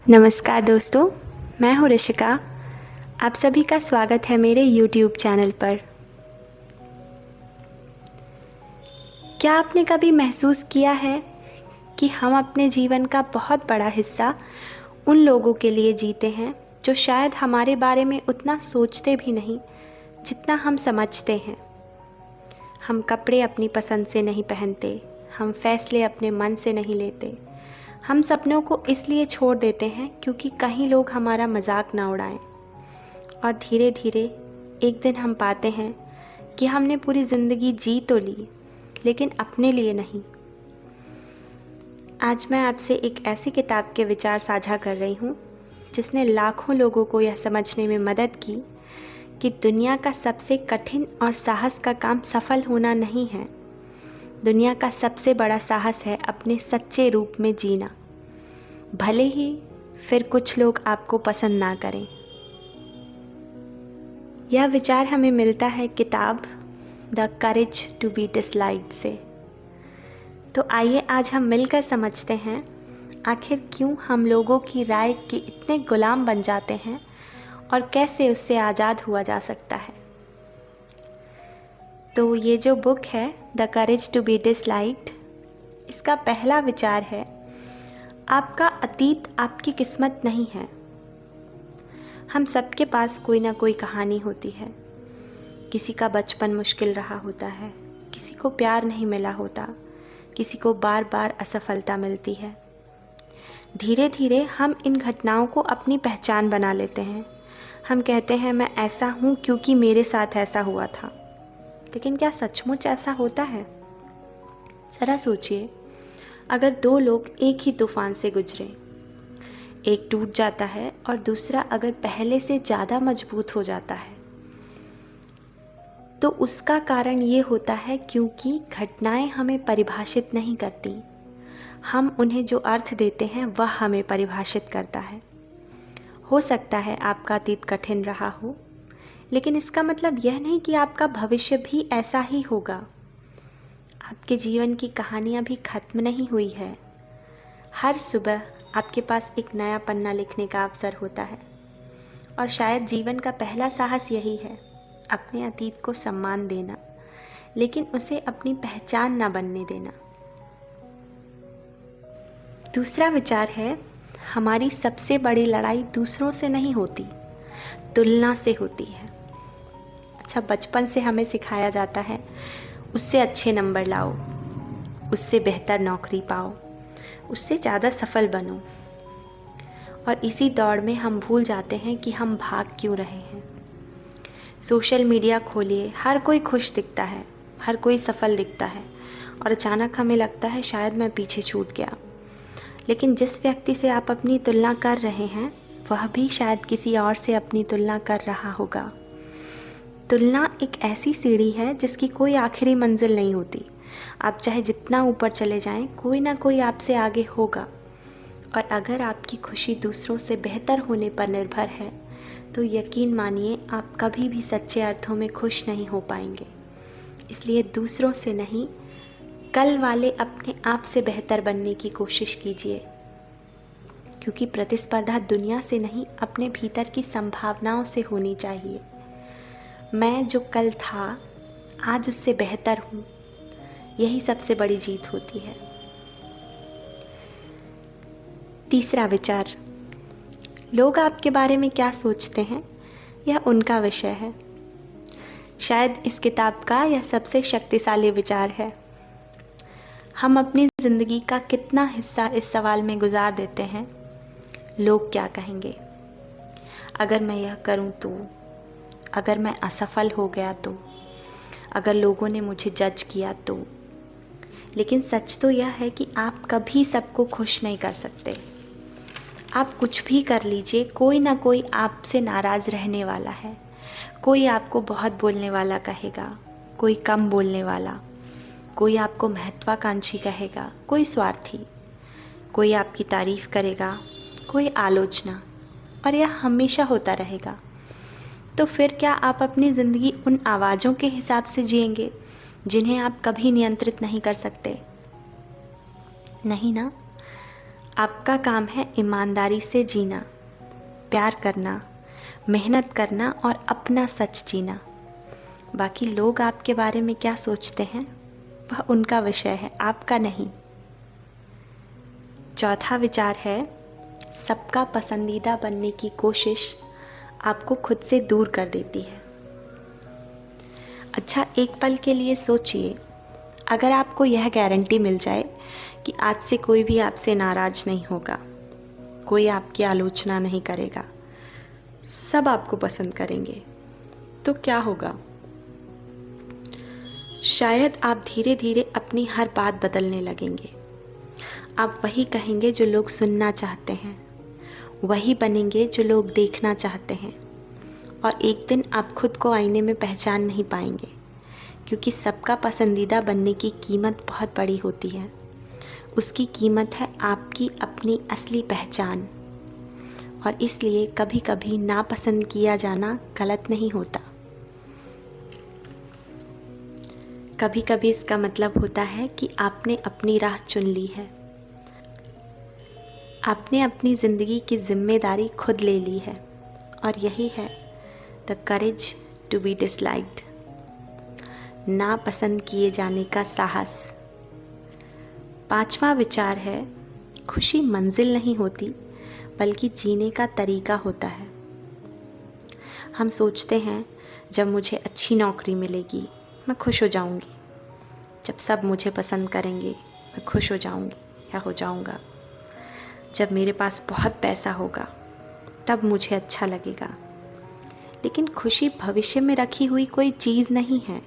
नमस्कार दोस्तों, मैं हूँ ऋषिका। आप सभी का स्वागत है मेरे YouTube चैनल पर। क्या आपने कभी महसूस किया है कि हम अपने जीवन का बहुत बड़ा हिस्सा उन लोगों के लिए जीते हैं जो शायद हमारे बारे में उतना सोचते भी नहीं जितना हम समझते हैं। हम कपड़े अपनी पसंद से नहीं पहनते, हम फैसले अपने मन से नहीं लेते, हम सपनों को इसलिए छोड़ देते हैं क्योंकि कहीं लोग हमारा मजाक ना उड़ाएं। और धीरे धीरे एक दिन हम पाते हैं कि हमने पूरी ज़िंदगी जी तो ली, लेकिन अपने लिए नहीं। आज मैं आपसे एक ऐसी किताब के विचार साझा कर रही हूँ जिसने लाखों लोगों को यह समझने में मदद की कि दुनिया का सबसे कठिन और साहस का काम सफल होना नहीं है। दुनिया का सबसे बड़ा साहस है अपने सच्चे रूप में जीना, भले ही फिर कुछ लोग आपको पसंद ना करें। यह विचार हमें मिलता है किताब the courage to be disliked से। तो आइए आज हम मिलकर समझते हैं आखिर क्यों हम लोगों की राय के इतने गुलाम बन जाते हैं और कैसे उससे आज़ाद हुआ जा सकता है। तो ये जो बुक है the courage to be disliked, इसका पहला विचार है आपका अतीत आपकी किस्मत नहीं है। हम सबके पास कोई ना कोई कहानी होती है। किसी का बचपन मुश्किल रहा होता है, किसी को प्यार नहीं मिला होता, किसी को बार बार असफलता मिलती है। धीरे धीरे हम इन घटनाओं को अपनी पहचान बना लेते हैं। हम कहते हैं मैं ऐसा हूँ क्योंकि मेरे साथ ऐसा हुआ था। लेकिन क्या सचमुच ऐसा होता है? ज़रा सोचिए, अगर दो लोग एक ही तूफान से गुजरे, एक टूट जाता है और दूसरा अगर पहले से ज़्यादा मजबूत हो जाता है, तो उसका कारण ये होता है क्योंकि घटनाएं हमें परिभाषित नहीं करती, हम उन्हें जो अर्थ देते हैं वह हमें परिभाषित करता है। हो सकता है आपका अतीत कठिन रहा हो, लेकिन इसका मतलब यह नहीं कि आपका भविष्य भी ऐसा ही होगा। आपके जीवन की कहानियाँ भी खत्म नहीं हुई है। हर सुबह आपके पास एक नया पन्ना लिखने का अवसर होता है, और शायद जीवन का पहला साहस यही है, अपने अतीत को सम्मान देना, लेकिन उसे अपनी पहचान ना बनने देना। दूसरा विचार है हमारी सबसे बड़ी लड़ाई दूसरों से नहीं होती, तुलना से होती है। अच्छा, बचपन से हमें सिखाया जाता है उससे अच्छे नंबर लाओ, उससे बेहतर नौकरी पाओ, उससे ज़्यादा सफल बनो, और इसी दौड़ में हम भूल जाते हैं कि हम भाग क्यों रहे हैं। सोशल मीडिया खोलिए, हर कोई खुश दिखता है, हर कोई सफल दिखता है, और अचानक हमें लगता है शायद मैं पीछे छूट गया। लेकिन जिस व्यक्ति से आप अपनी तुलना कर रहे हैं वह भी शायद किसी और से अपनी तुलना कर रहा होगा। तुलना एक ऐसी सीढ़ी है जिसकी कोई आखिरी मंजिल नहीं होती। आप चाहे जितना ऊपर चले जाएं, कोई ना कोई आपसे आगे होगा। और अगर आपकी खुशी दूसरों से बेहतर होने पर निर्भर है तो यकीन मानिए आप कभी भी सच्चे अर्थों में खुश नहीं हो पाएंगे। इसलिए दूसरों से नहीं, कल वाले अपने आप से बेहतर बनने की कोशिश कीजिए, क्योंकि प्रतिस्पर्धा दुनिया से नहीं, अपने भीतर की संभावनाओं से होनी चाहिए। मैं जो कल था आज उससे बेहतर हूँ, यही सबसे बड़ी जीत होती है। तीसरा विचार, लोग आपके बारे में क्या सोचते हैं यह उनका विषय है। शायद इस किताब का यह सबसे शक्तिशाली विचार है। हम अपनी ज़िंदगी का कितना हिस्सा इस सवाल में गुजार देते हैं, लोग क्या कहेंगे, अगर मैं यह करूं तो, अगर मैं असफल हो गया तो, अगर लोगों ने मुझे जज किया तो। लेकिन सच तो यह है कि आप कभी सबको खुश नहीं कर सकते। आप कुछ भी कर लीजिए, कोई ना कोई आपसे नाराज़ रहने वाला है। कोई आपको बहुत बोलने वाला कहेगा, कोई कम बोलने वाला, कोई आपको महत्वाकांक्षी कहेगा, कोई स्वार्थी, कोई आपकी तारीफ करेगा, कोई आलोचना, और यह हमेशा होता रहेगा। तो फिर क्या आप अपनी ज़िंदगी उन आवाज़ों के हिसाब से जिएंगे जिन्हें आप कभी नियंत्रित नहीं कर सकते? नहीं ना। आपका काम है ईमानदारी से जीना, प्यार करना, मेहनत करना और अपना सच जीना। बाकी लोग आपके बारे में क्या सोचते हैं वह उनका विषय है, आपका नहीं। चौथा विचार है, सबका पसंदीदा बनने की कोशिश आपको खुद से दूर कर देती है। अच्छा, एक पल के लिए सोचिए, अगर आपको यह गारंटी मिल जाए कि आज से कोई भी आपसे नाराज़ नहीं होगा, कोई आपकी आलोचना नहीं करेगा, सब आपको पसंद करेंगे, तो क्या होगा? शायद आप धीरे धीरे अपनी हर बात बदलने लगेंगे। आप वही कहेंगे जो लोग सुनना चाहते हैं, वही बनेंगे जो लोग देखना चाहते हैं, और एक दिन आप खुद को आईने में पहचान नहीं पाएंगे, क्योंकि सबका पसंदीदा बनने की कीमत बहुत बड़ी होती है। उसकी कीमत है आपकी अपनी असली पहचान, और इसलिए कभी कभी नापसंद किया जाना गलत नहीं होता। कभी कभी इसका मतलब होता है कि आपने अपनी राह चुन ली है, आपने अपनी ज़िंदगी की जिम्मेदारी खुद ले ली है, और यही है the courage to be disliked, ना पसंद किए जाने का साहस। पांचवा विचार है, खुशी मंजिल नहीं होती बल्कि जीने का तरीका होता है। हम सोचते हैं जब मुझे अच्छी नौकरी मिलेगी मैं खुश हो जाऊंगी, जब सब मुझे पसंद करेंगे मैं खुश हो जाऊंगी या हो जाऊंगा, जब मेरे पास बहुत पैसा होगा तब मुझे अच्छा लगेगा। लेकिन खुशी भविष्य में रखी हुई कोई चीज़ नहीं है।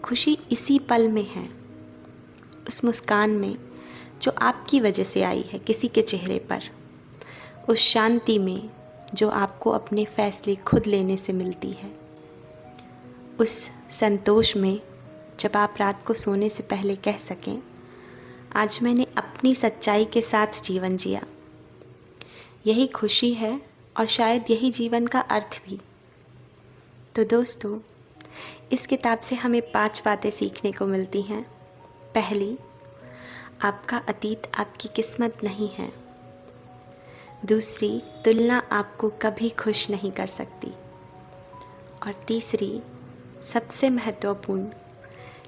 खुशी इसी पल में है, उस मुस्कान में जो आपकी वजह से आई है किसी के चेहरे पर, उस शांति में जो आपको अपने फैसले खुद लेने से मिलती है, उस संतोष में जब आप रात को सोने से पहले कह सकें, आज मैंने अपनी सच्चाई के साथ जीवन जिया। यही खुशी है और शायद यही जीवन का अर्थ भी। तो दोस्तों, इस किताब से हमें 5 बातें सीखने को मिलती हैं। पहली, आपका अतीत आपकी किस्मत नहीं है। दूसरी, तुलना आपको कभी खुश नहीं कर सकती। और तीसरी, सबसे महत्वपूर्ण,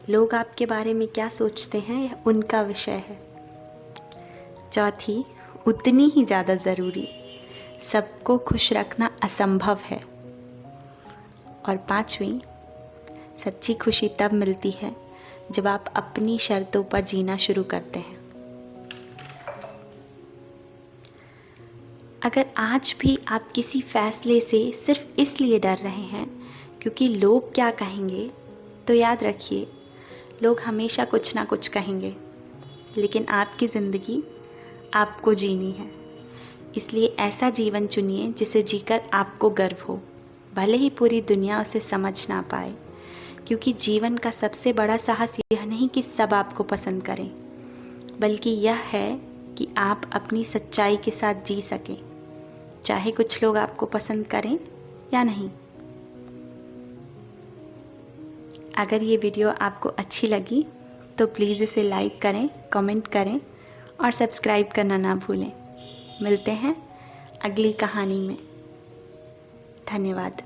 लोग आपके बारे में क्या सोचते हैं यह उनका विषय है। चौथी, उतनी ही ज़्यादा ज़रूरी, सबको खुश रखना असंभव है। और पांचवी, सच्ची खुशी तब मिलती है जब आप अपनी शर्तों पर जीना शुरू करते हैं। अगर आज भी आप किसी फैसले से सिर्फ इसलिए डर रहे हैं क्योंकि लोग क्या कहेंगे, तो याद रखिए, लोग हमेशा कुछ ना कुछ कहेंगे, लेकिन आपकी ज़िंदगी आपको जीनी है। इसलिए ऐसा जीवन चुनिए जिसे जीकर आपको गर्व हो, भले ही पूरी दुनिया उसे समझ ना पाए। क्योंकि जीवन का सबसे बड़ा साहस यह नहीं कि सब आपको पसंद करें, बल्कि यह है कि आप अपनी सच्चाई के साथ जी सकें, चाहे कुछ लोग आपको पसंद करें या नहीं। अगर ये वीडियो आपको अच्छी लगी तो प्लीज़ इसे लाइक करें, कमेंट करें और सब्सक्राइब करना ना भूलें। मिलते हैं अगली कहानी में। धन्यवाद।